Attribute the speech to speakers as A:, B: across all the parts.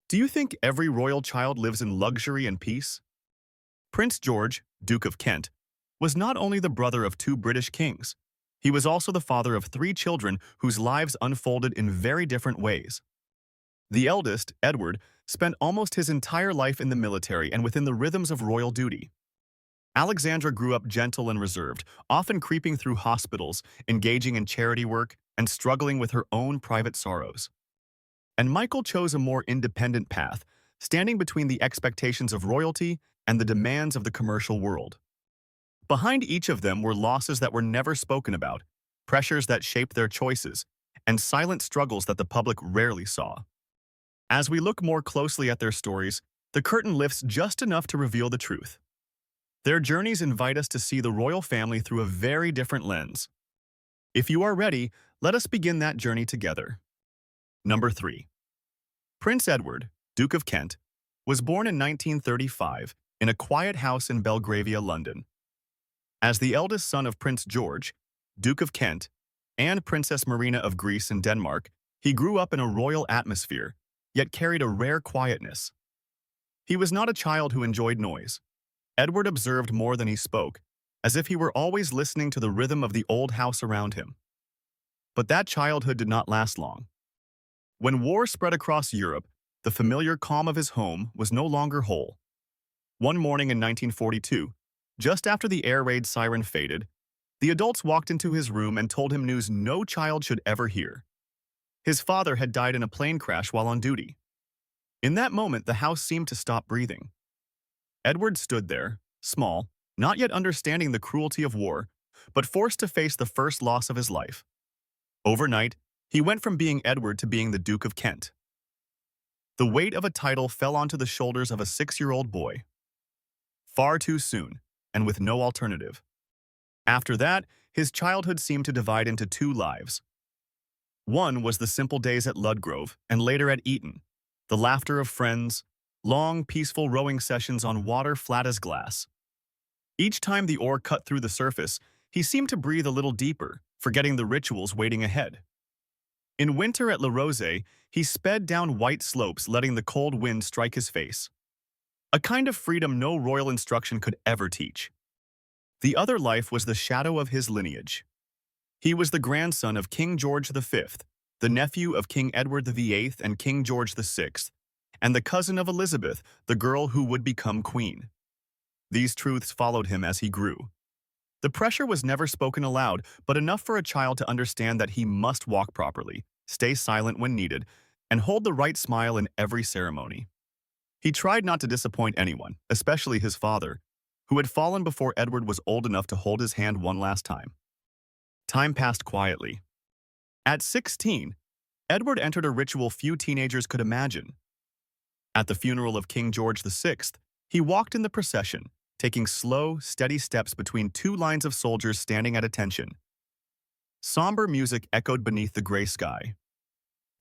A: Do you think every royal child lives in luxury and peace? Prince George, Duke of Kent, was not only the brother of two British kings, he was also the father of three children whose lives unfolded in very different ways. The eldest, Edward, spent almost his entire life in the military and within the rhythms of royal duty. Alexandra grew up gentle and reserved, often creeping through hospitals, engaging in charity work, and struggling with her own private sorrows. And Michael chose a more independent path, standing between the expectations of royalty and the demands of the commercial world. Behind each of them were losses that were never spoken about, pressures that shaped their choices, and silent struggles that the public rarely saw. As we look more closely at their stories, the curtain lifts just enough to reveal the truth. Their journeys invite us to see the royal family through a very different lens. If you are ready, let us begin that journey together. Number 3. Prince Edward, Duke of Kent, was born in 1935 in a quiet house in Belgravia, London. As the eldest son of Prince George, Duke of Kent, and Princess Marina of Greece and Denmark, he grew up in a royal atmosphere, yet carried a rare quietness. He was not a child who enjoyed noise. Edward observed more than he spoke, as if he were always listening to the rhythm of the old house around him. But that childhood did not last long. When war spread across Europe, the familiar calm of his home was no longer whole. One morning in 1942, just after the air raid siren faded, the adults walked into his room and told him news no child should ever hear. His father had died in a plane crash while on duty. In that moment, the house seemed to stop breathing. Edward stood there, small, not yet understanding the cruelty of war, but forced to face the first loss of his life. Overnight, he went from being Edward to being the Duke of Kent. The weight of a title fell onto the shoulders of a 6-year-old boy. Far too soon, and with no alternative. After that, his childhood seemed to divide into two lives. One was the simple days at Ludgrove and later at Eton, the laughter of friends, long, peaceful rowing sessions on water flat as glass. Each time the oar cut through the surface, he seemed to breathe a little deeper, forgetting the rituals waiting ahead. In winter at La Rose, he sped down white slopes, letting the cold wind strike his face. A kind of freedom no royal instruction could ever teach. The other life was the shadow of his lineage. He was the grandson of King George V, the nephew of King Edward VIII and King George VI, and the cousin of Elizabeth, the girl who would become queen. These truths followed him as he grew. The pressure was never spoken aloud, but enough for a child to understand that he must walk properly, stay silent when needed, and hold the right smile in every ceremony. He tried not to disappoint anyone, especially his father, who had fallen before Edward was old enough to hold his hand one last time. Time passed quietly. At 16, Edward entered a ritual few teenagers could imagine. At the funeral of King George VI, he walked in the procession, taking slow, steady steps between two lines of soldiers standing at attention. Somber music echoed beneath the gray sky.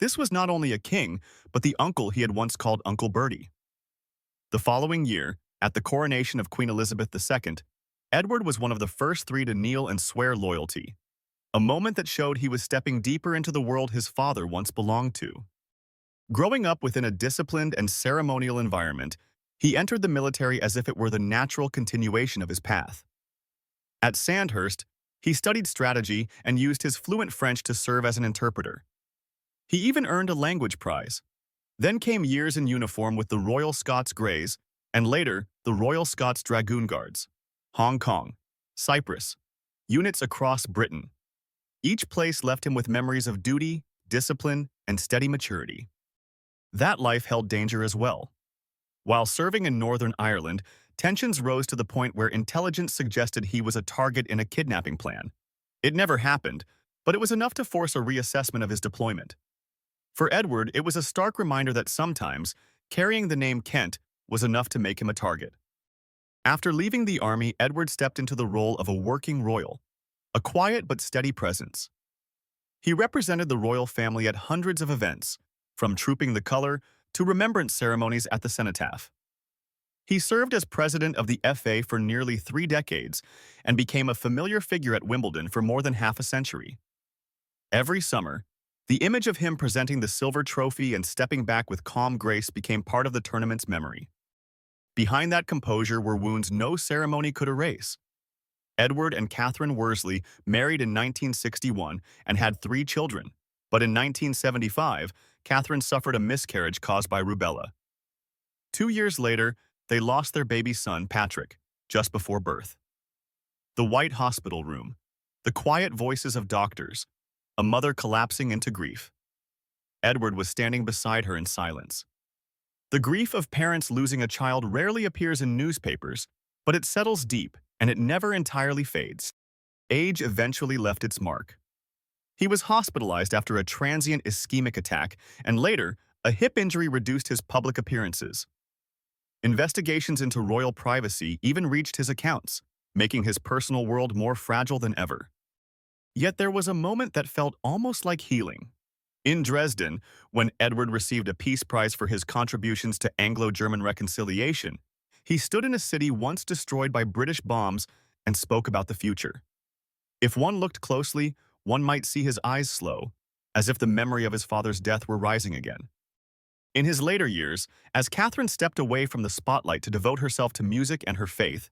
A: This was not only a king, but the uncle he had once called Uncle Bertie. The following year, at the coronation of Queen Elizabeth II, Edward was one of the first three to kneel and swear loyalty, a moment that showed he was stepping deeper into the world his father once belonged to. Growing up within a disciplined and ceremonial environment, he entered the military as if it were the natural continuation of his path. At Sandhurst, he studied strategy and used his fluent French to serve as an interpreter. He even earned a language prize. Then came years in uniform with the Royal Scots Greys, and later the Royal Scots Dragoon Guards, Hong Kong, Cyprus, units across Britain. Each place left him with memories of duty, discipline, and steady maturity. That life held danger as well. While serving in Northern Ireland, tensions rose to the point where intelligence suggested he was a target in a kidnapping plan. It never happened, but it was enough to force a reassessment of his deployment. For Edward, it was a stark reminder that sometimes, carrying the name Kent was enough to make him a target. After leaving the army, Edward stepped into the role of a working royal, a quiet but steady presence. He represented the royal family at hundreds of events, from trooping the color to remembrance ceremonies at the cenotaph. He served as president of the FA for nearly 3 decades and became a familiar figure at Wimbledon for more than half a century. Every summer, The image of him presenting the silver trophy and stepping back with calm grace became part of the tournament's memory. Behind that composure were wounds no ceremony could erase. Edward and Catherine Worsley married in 1961 and had 3 children, but in 1975, Catherine suffered a miscarriage caused by rubella. 2 years later, they lost their baby son, Patrick, just before birth. The white hospital room, the quiet voices of doctors, a mother collapsing into grief. Edward was standing beside her in silence. The grief of parents losing a child rarely appears in newspapers, but it settles deep and it never entirely fades. Age eventually left its mark. He was hospitalized after a transient ischemic attack, and later, a hip injury reduced his public appearances. Investigations into royal privacy even reached his accounts, making his personal world more fragile than ever. Yet there was a moment that felt almost like healing. In Dresden, when Edward received a Peace Prize for his contributions to Anglo-German reconciliation, he stood in a city once destroyed by British bombs and spoke about the future. If one looked closely, one might see his eyes slow, as if the memory of his father's death were rising again. In his later years, as Catherine stepped away from the spotlight to devote herself to music and her faith,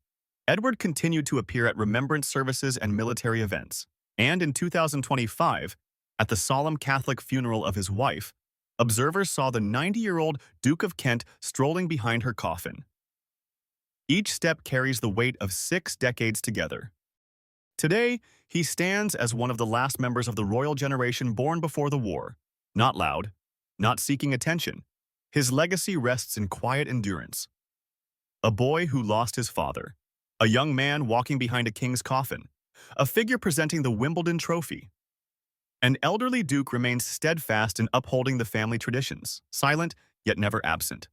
A: Edward continued to appear at remembrance services and military events. And in 2025, at the solemn Catholic funeral of his wife, observers saw the 90-year-old Duke of Kent strolling behind her coffin. Each step carries the weight of 6 decades together. Today, he stands as one of the last members of the royal generation born before the war, not loud, not seeking attention. His legacy rests in quiet endurance. A boy who lost his father, a young man walking behind a king's coffin, a figure presenting the Wimbledon trophy. An elderly duke remains steadfast in upholding the family traditions, silent yet never absent.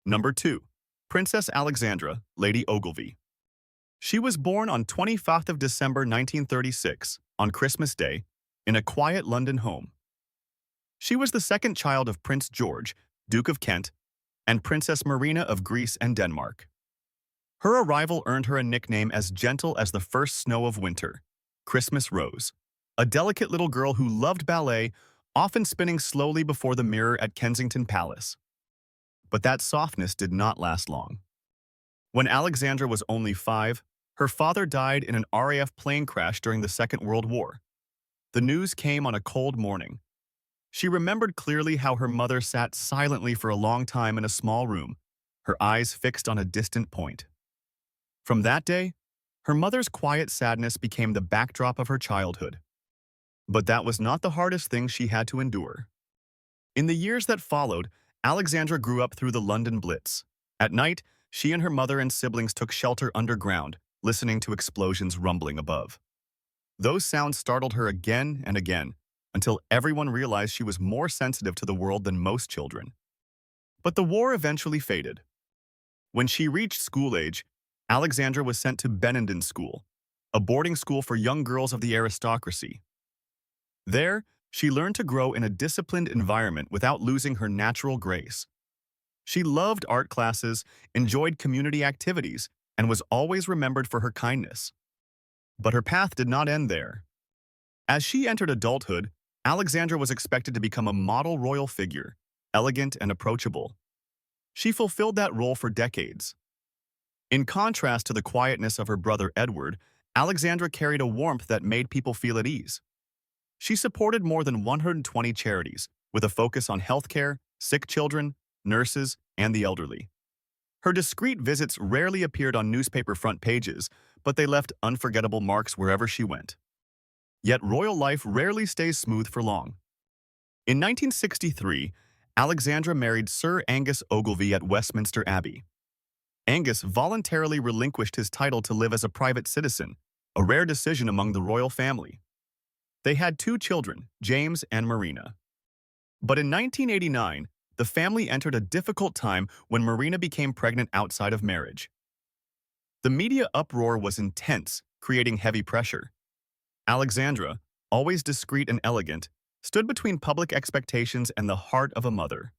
A: Number 2. Princess Alexandra, Lady Ogilvy. She was born on 25th of December 1936, on Christmas Day, in a quiet London home. She was the second child of Prince George, Duke of Kent, and Princess Marina of Greece and Denmark. Her arrival earned her a nickname as gentle as the first snow of winter, Christmas Rose, a delicate little girl who loved ballet, often spinning slowly before the mirror at Kensington Palace. But that softness did not last long. When Alexandra was only 5, her father died in an RAF plane crash during the Second World War. The news came on a cold morning. She remembered clearly how her mother sat silently for a long time in a small room, her eyes fixed on a distant point. From that day, her mother's quiet sadness became the backdrop of her childhood. But that was not the hardest thing she had to endure. In the years that followed, Alexandra grew up through the London Blitz. At night, she and her mother and siblings took shelter underground, listening to explosions rumbling above. Those sounds startled her again and again, until everyone realized she was more sensitive to the world than most children. But the war eventually faded. When she reached school age, Alexandra was sent to Benenden School, a boarding school for young girls of the aristocracy. There, she learned to grow in a disciplined environment without losing her natural grace. She loved art classes, enjoyed community activities, and was always remembered for her kindness. But her path did not end there. As she entered adulthood, Alexandra was expected to become a model royal figure, elegant and approachable. She fulfilled that role for decades. In contrast to the quietness of her brother Edward, Alexandra carried a warmth that made people feel at ease. She supported more than 120 charities, with a focus on healthcare, sick children, nurses, and the elderly. Her discreet visits rarely appeared on newspaper front pages, but they left unforgettable marks wherever she went. Yet royal life rarely stays smooth for long. In 1963, Alexandra married Sir Angus Ogilvy at Westminster Abbey. Angus voluntarily relinquished his title to live as a private citizen, a rare decision among the royal family. They had 2 children, James and Marina. But in 1989, the family entered a difficult time when Marina became pregnant outside of marriage. The media uproar was intense, creating heavy pressure. Alexandra, always discreet and elegant, stood between public expectations and the heart of a mother.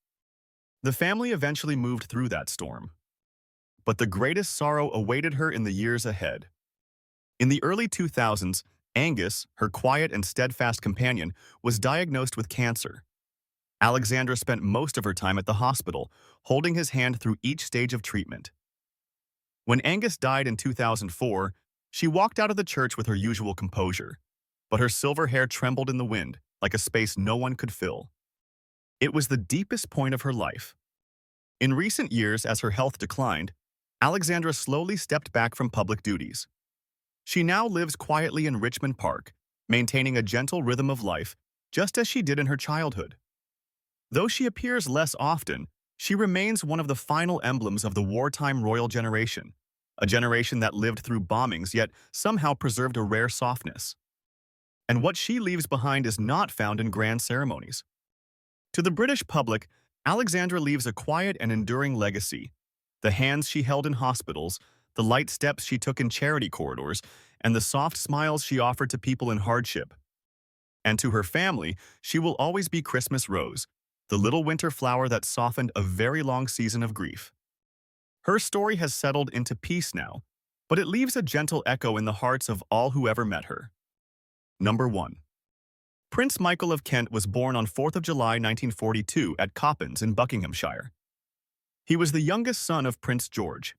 A: The family eventually moved through that storm. But the greatest sorrow awaited her in the years ahead. In the early 2000s, Angus, her quiet and steadfast companion, was diagnosed with cancer. Alexandra spent most of her time at the hospital, holding his hand through each stage of treatment. When Angus died in 2004, she walked out of the church with her usual composure, but her silver hair trembled in the wind, like a space no one could fill. It was the deepest point of her life. In recent years, as her health declined, Alexandra slowly stepped back from public duties. She now lives quietly in Richmond Park, maintaining a gentle rhythm of life, just as she did in her childhood. Though she appears less often, she remains one of the final emblems of the wartime royal generation, a generation that lived through bombings yet somehow preserved a rare softness. And what she leaves behind is not found in grand ceremonies. To the British public, Alexandra leaves a quiet and enduring legacy. The hands she held in hospitals, the light steps she took in charity corridors, and the soft smiles she offered to people in hardship. And to her family, she will always be Christmas Rose, the little winter flower that softened a very long season of grief. Her story has settled into peace now, but it leaves a gentle echo in the hearts of all who ever met her. Number 1. Prince Michael of Kent was born on 4th of July 1942 at Coppens in Buckinghamshire. He was the youngest son of Prince George.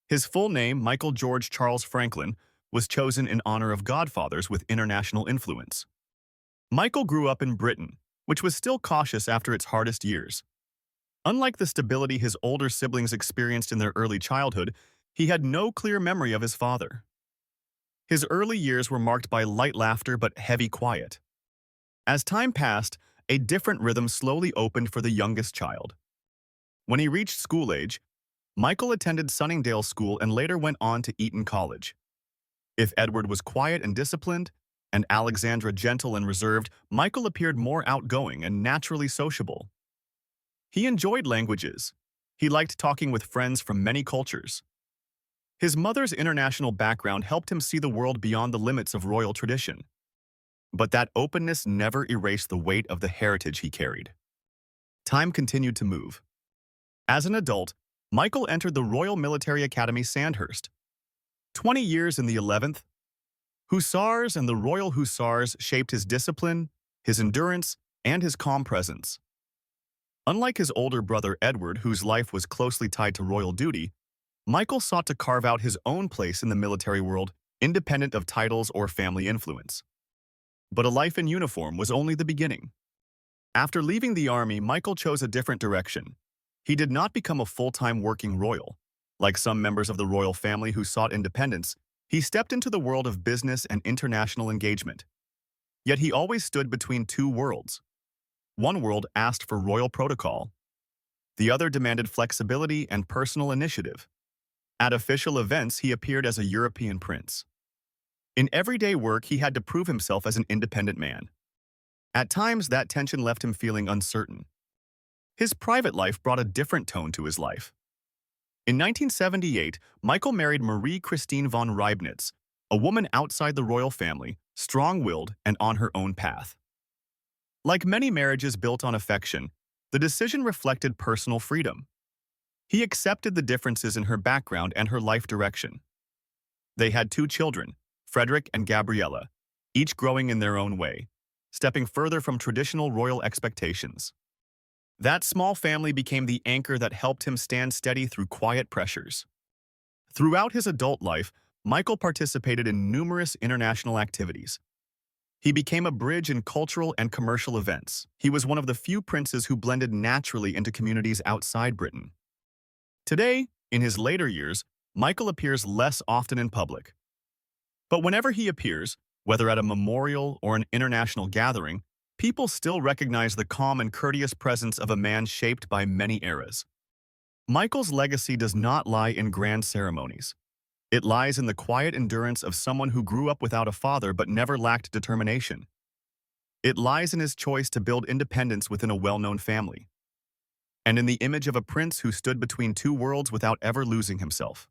A: His full name, Michael George Charles Franklin, was chosen in honor of godfathers with international influence. Michael grew up in Britain, which was still cautious after its hardest years. Unlike the stability his older siblings experienced in their early childhood, he had no clear memory of his father. His early years were marked by light laughter but heavy quiet. As time passed, a different rhythm slowly opened for the youngest child. When he reached school age, Michael attended Sunningdale School and later went on to Eton College. If Edward was quiet and disciplined, and Alexandra gentle and reserved, Michael appeared more outgoing and naturally sociable. He enjoyed languages. He liked talking with friends from many cultures. His mother's international background helped him see the world beyond the limits of royal tradition. But that openness never erased the weight of the heritage he carried. Time continued to move. As an adult, Michael entered the Royal Military Academy Sandhurst. 20 years in the 11th, Hussars and the Royal Hussars shaped his discipline, his endurance, and his calm presence. Unlike his older brother Edward, whose life was closely tied to royal duty, Michael sought to carve out his own place in the military world, independent of titles or family influence. But a life in uniform was only the beginning. After leaving the army, Michael chose a different direction. He did not become a full-time working royal. Like some members of the royal family who sought independence, he stepped into the world of business and international engagement. Yet he always stood between two worlds. One world asked for royal protocol. The other demanded flexibility and personal initiative. At official events, he appeared as a European prince. In everyday work, he had to prove himself as an independent man. At times, that tension left him feeling uncertain. His private life brought a different tone to his life. In 1978, Michael married Marie Christine von Reibnitz, a woman outside the royal family, strong-willed and on her own path. Like many marriages built on affection, the decision reflected personal freedom. He accepted the differences in her background and her life direction. They had 2 children, Frederick and Gabriella, each growing in their own way, stepping further from traditional royal expectations. That small family became the anchor that helped him stand steady through quiet pressures. Throughout his adult life, Michael participated in numerous international activities. He became a bridge in cultural and commercial events. He was one of the few princes who blended naturally into communities outside Britain. Today, in his later years, Michael appears less often in public. But whenever he appears, whether at a memorial or an international gathering, people still recognize the calm and courteous presence of a man shaped by many eras. Michael's legacy does not lie in grand ceremonies. It lies in the quiet endurance of someone who grew up without a father but never lacked determination. It lies in his choice to build independence within a well-known family. And in the image of a prince who stood between two worlds without ever losing himself.